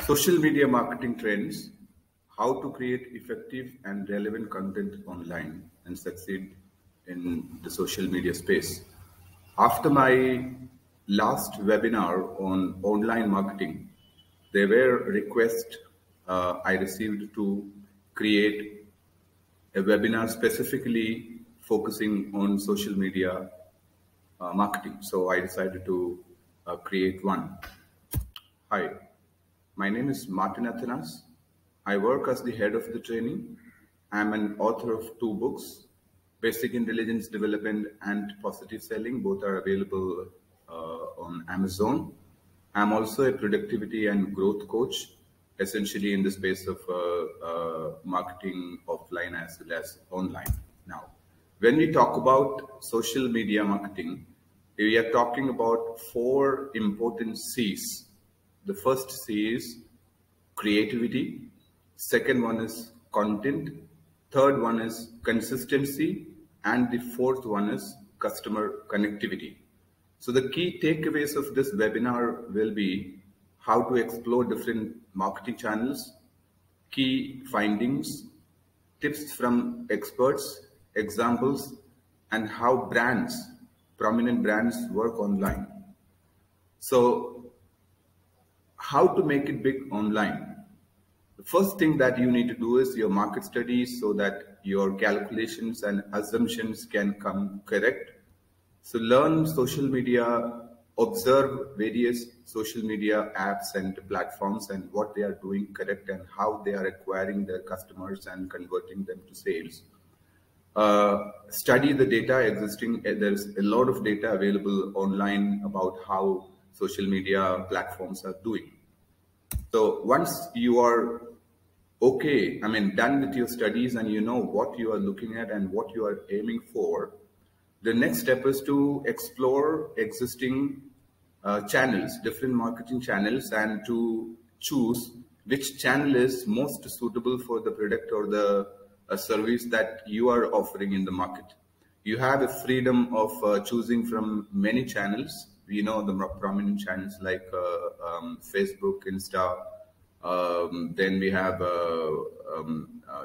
Social media marketing trends, how to create effective and relevant content online and succeed in the social media space. After my last webinar on online marketing, there were requests I received to create a webinar specifically focusing on social media marketing. So I decided to create one. Hi, my name is Martin Athanas. I work as the head of the training. I'm an author of two books, Basic Intelligence Development and Positive Selling. Both are available on Amazon. I'm also a productivity and growth coach, essentially in the space of marketing offline as well as online. Now, when we talk about social media marketing, we are talking about four important C's. The first C is creativity. Second one is content. Third one is consistency. And the fourth one is customer connectivity. So the key takeaways of this webinar will be how to explore different marketing channels, key findings, tips from experts, examples, and how brands, prominent brands, work online. So how to make it big online? The first thing that you need to do is your market studies so that your calculations and assumptions can come correct. So learn social media, observe various social media apps and platforms and what they are doing correct and how they are acquiring their customers and converting them to sales. Study the data existing. There's a lot of data available online about how social media platforms are doing. So once you are done with your studies and you know what you are looking at and what you are aiming for, the next step is to explore existing channels, different marketing channels, and to choose which channel is most suitable for the product or the service that you are offering in the market. You have a freedom of choosing from many channels. We know the prominent channels like Facebook, Insta, then we have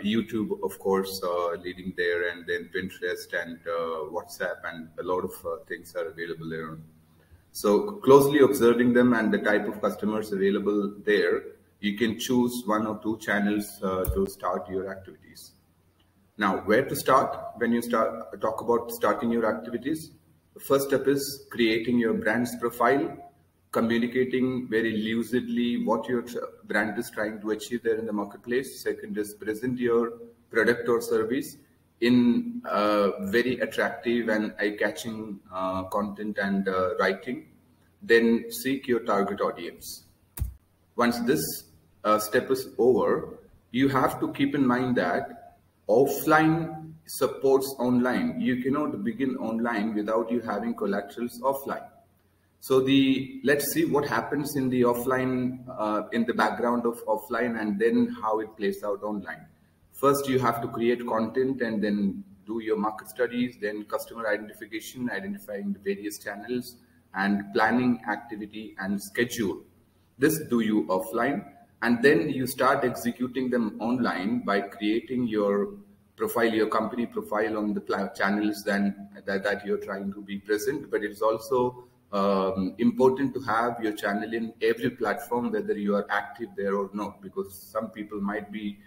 YouTube, of course, leading there, and then Pinterest and WhatsApp, and a lot of things are available there. So closely observing them and the type of customers available there, you can choose one or two channels to start your activities. Now, where to start? When you talk about starting your activities, the first step is creating your brand's profile, communicating very lucidly what your brand is trying to achieve there in the marketplace. Second is present your product or service in very attractive and eye-catching content and writing. Then seek your target audience. Once this step is over, you have to keep in mind that offline supports online. You cannot begin online without you having collaterals offline. So let's see what happens in the offline, in the background of offline, and then how it plays out online. First, you have to create content and then do your market studies, then customer identification, identifying the various channels, and planning activity and schedule. This do you offline, and then you start executing them online by creating your profile, your company profile on the channels that you're trying to be present. But it's also important to have your channel in every platform, whether you are active there or not, because some people might be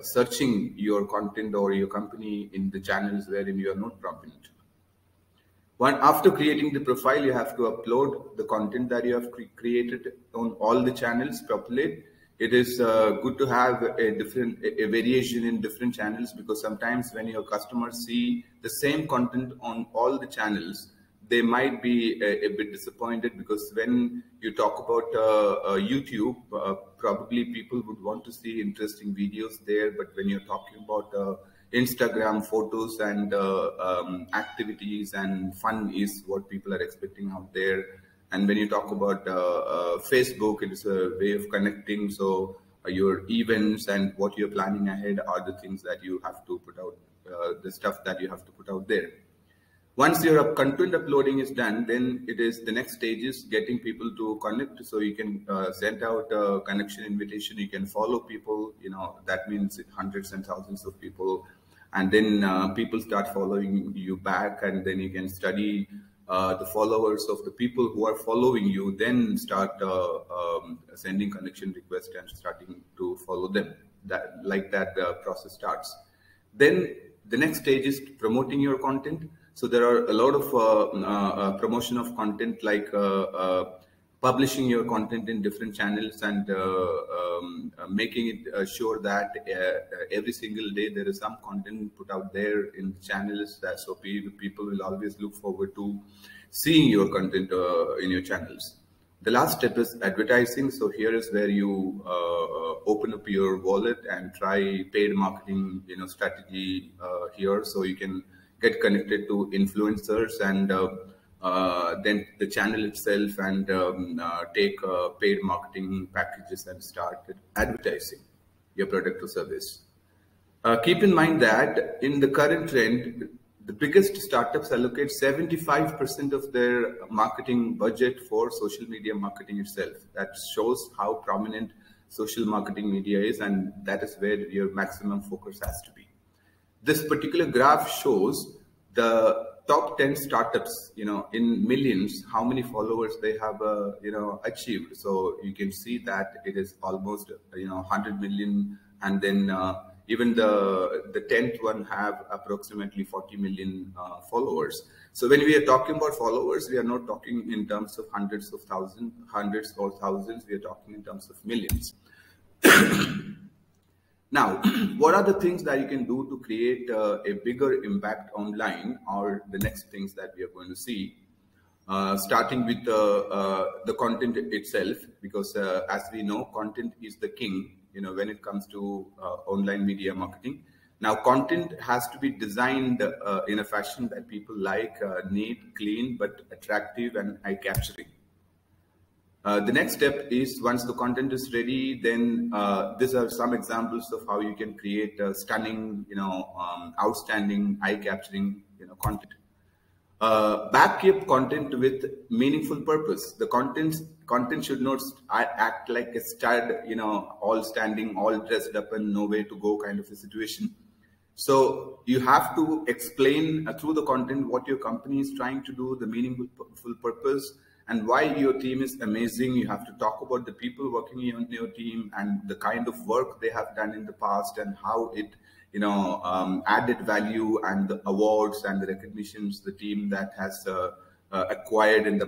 searching your content or your company in the channels wherein you are not prominent. After creating the profile, you have to upload the content that you have created on all the channels, populate. It is good to have a variation in different channels, because sometimes when your customers see the same content on all the channels, they might be a bit disappointed, because when you talk about YouTube, probably people would want to see interesting videos there. But when you're talking about Instagram, photos and activities and fun is what people are expecting out there. And when you talk about Facebook, it is a way of connecting. So your events and what you're planning ahead are the things that you have to put out, the stuff that you have to put out there. Once your content uploading is done, then it is the next stage is getting people to connect. So you can send out a connection invitation. You can follow people. That means hundreds and thousands of people, and then people start following you back, and then you can study the followers of the people who are following you. Then start sending connection requests and starting to follow them. That process starts. Then the next stage is promoting your content. So there are a lot of promotion of content, like publishing your content in different channels and making it sure that every single day there is some content put out there in the channels, so people will always look forward to seeing your content in your channels. The last step is advertising. So here is where you open up your wallet and try paid marketing strategy here, so you can get connected to influencers and then the channel itself, and take paid marketing packages and start advertising your product or service. Keep in mind that in the current trend, the biggest startups allocate 75% of their marketing budget for social media marketing itself. That shows how prominent social marketing media is, and that is where your maximum focus has to be. This particular graph shows the top 10 startups, in millions, how many followers they have, achieved. So you can see that it is almost, 100 million, and then even the 10th one have approximately 40 million followers. So when we are talking about followers, we are not talking in terms of hundreds or thousands. We are talking in terms of millions. Now, what are the things that you can do to create a bigger impact online, or the next things that we are going to see, starting with the content itself, because as we know, content is the king, when it comes to online media marketing. Now, content has to be designed in a fashion that people like, neat, clean, but attractive and eye-capturing. The next step is, once the content is ready, then these are some examples of how you can create stunning, outstanding, eye-capturing, content. Back your content with meaningful purpose. The content should not act like a stud, all standing, all dressed up and no way to go kind of a situation. So you have to explain through the content what your company is trying to do, the meaningful purpose, and why your team is amazing. You have to talk about the people working on your team and the kind of work they have done in the past, and how it, added value, and the awards and the recognitions the team that has acquired in the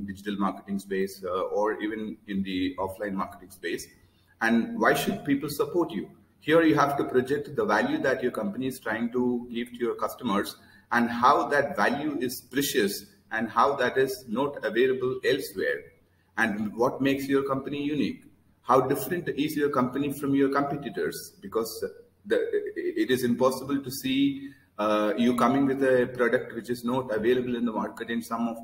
digital marketing space, or even in the offline marketing space. And why should people support you? Here you have to project the value that your company is trying to give to your customers, and how that value is precious, and how that is not available elsewhere, and what makes your company unique. How different is your company from your competitors? Because it is impossible to see you coming with a product which is not available in the market in some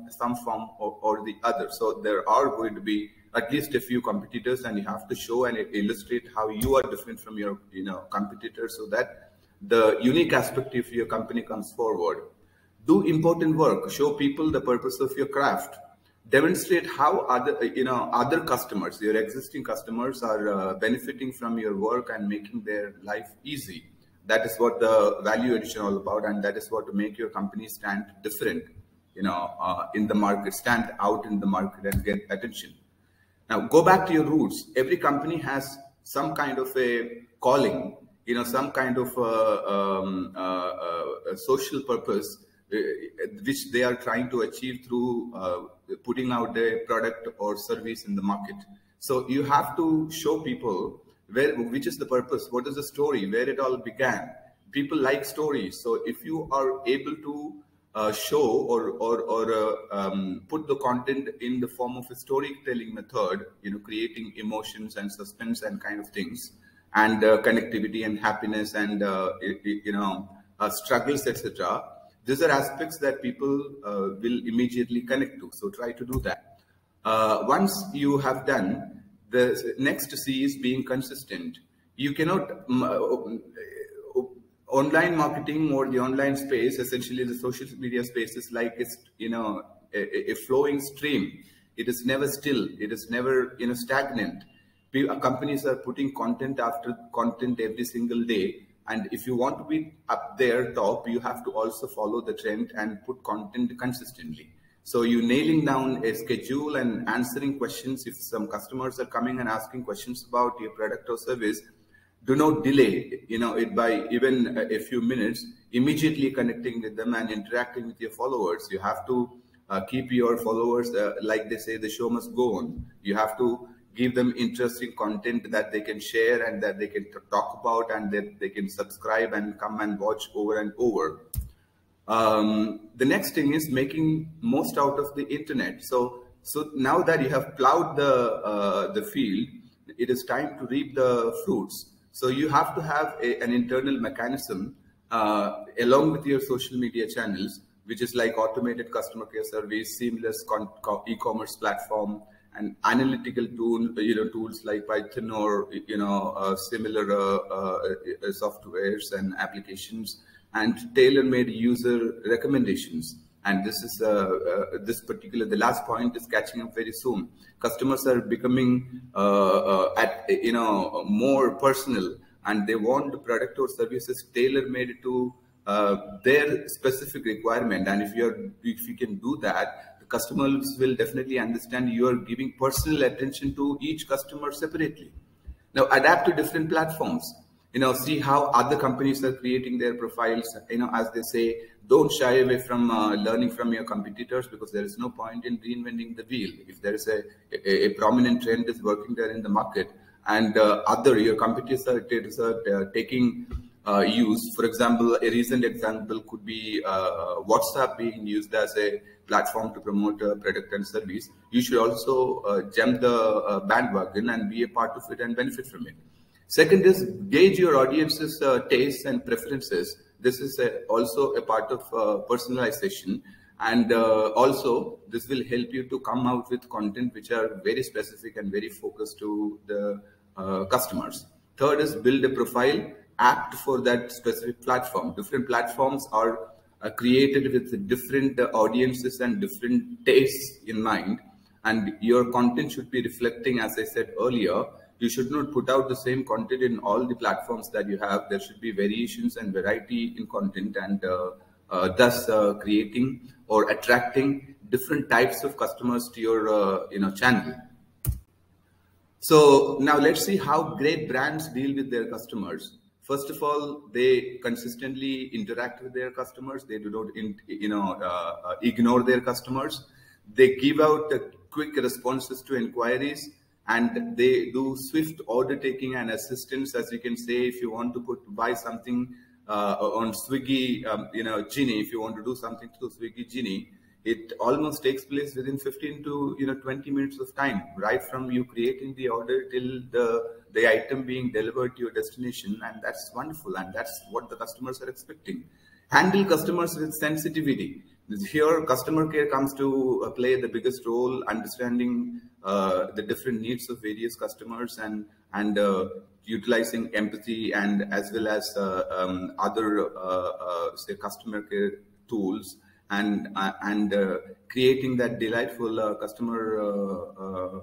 form or the other. So there are going to be at least a few competitors, and you have to show and illustrate how you are different from your competitors, so that the unique aspect of your company comes forward. Do important work. Show people the purpose of your craft. Demonstrate how other customers, your existing customers, are benefiting from your work and making their life easy. That is what the value addition all about, and that is what to make your company stand different, in the market, stand out in the market and get attention. Now, go back to your roots. Every company has some kind of a calling, some kind of a social purpose, which they are trying to achieve through putting out a product or service in the market. So you have to show people which is the purpose, what is the story, where it all began. People like stories. So if you are able to show or put the content in the form of a storytelling method, creating emotions and suspense and kind of things, and connectivity and happiness and struggles, etc. These are aspects that people will immediately connect to. So try to do that. Once you have done, the next C is being consistent. You cannot online marketing or the online space, essentially the social media space, is like it's, a flowing stream. It is never still. It is never, stagnant. Companies are putting content after content every single day. And if you want to be up there top, you have to also follow the trend and put content consistently. So you nailing down a schedule and answering questions. If some customers are coming and asking questions about your product or service, do not delay, it by even a few minutes, immediately connecting with them and interacting with your followers. You have to keep your followers, like they say, the show must go on. You have to give them interesting content that they can share and that they can talk about and that they can subscribe and come and watch over and over. The next thing is making most out of the internet. So now that you have plowed the field, it is time to reap the fruits. So you have to have an internal mechanism along with your social media channels, which is like automated customer care service, seamless e-commerce platform, and analytical tools like Python or similar softwares and applications, and tailor-made user recommendations. And this is the last point is catching up very soon. Customers are becoming more personal, and they want the product or services tailor-made to their specific requirement. And if you can do that, the customers will definitely understand you are giving personal attention to each customer separately. Now adapt to different platforms. See how other companies are creating their profiles. As they say, don't shy away from learning from your competitors, because there is no point in reinventing the wheel. If there is a prominent trend is working there in the market, and your competitors are taking use. For example, a recent example could be WhatsApp being used as a platform to promote a product and service. You should also jump the bandwagon and be a part of it and benefit from it. Second is gauge your audience's tastes and preferences. This is also a part of personalization, and also this will help you to come out with content which are very specific and very focused to the customers. Third is build a profile apt for that specific platform. Different platforms are created with different audiences and different tastes in mind, and your content should be reflecting, as I said earlier. You should not put out the same content in all the platforms that you have. There should be variations and variety in content, and thus creating or attracting different types of customers to your channel. So now let's see how great brands deal with their customers. First of all, they consistently interact with their customers. They do not ignore their customers. They give out quick responses to inquiries, and they do swift order taking and assistance. As you can say, if you want to buy something on Swiggy, Genie, if you want to do something to Swiggy Genie, it almost takes place within 15 to 20 minutes of time, right from you creating the order till the item being delivered to your destination. And that's wonderful, and that's what the customers are expecting. Handle customers with sensitivity. Here, customer care comes to play the biggest role, understanding the different needs of various customers and utilizing empathy, and as well as other say customer care tools, and creating that delightful customer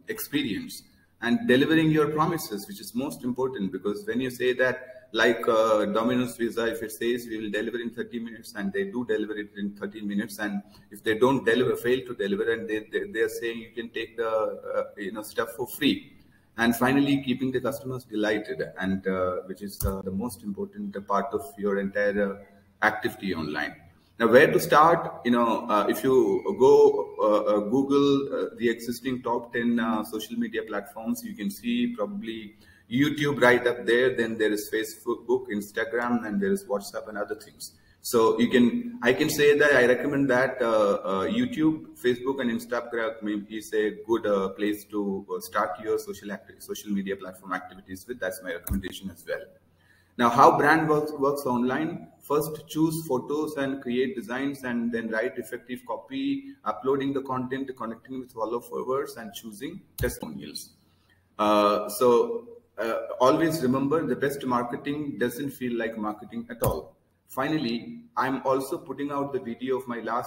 experience, and delivering your promises, which is most important. Because when you say that, like Domino's Pizza, if it says we will deliver in 30 minutes, and they do deliver it in 30 minutes, and if they don't deliver, fail to deliver, and they are saying you can take the stuff for free. And finally, keeping the customers delighted, and which is the most important part of your entire activity online. Now, where to start? If you go Google the existing top 10 social media platforms, you can see probably YouTube right up there. Then there is Facebook, Instagram, and there is WhatsApp and other things. So I can say that I recommend that YouTube, Facebook, and Instagram is a good place to start your social media platform activities with. That's my recommendation as well. Now, how brand works online? First, choose photos and create designs, and then write effective copy, uploading the content, connecting with followers, and choosing testimonials. So always remember, the best marketing doesn't feel like marketing at all. Finally, I'm also putting out the video of my last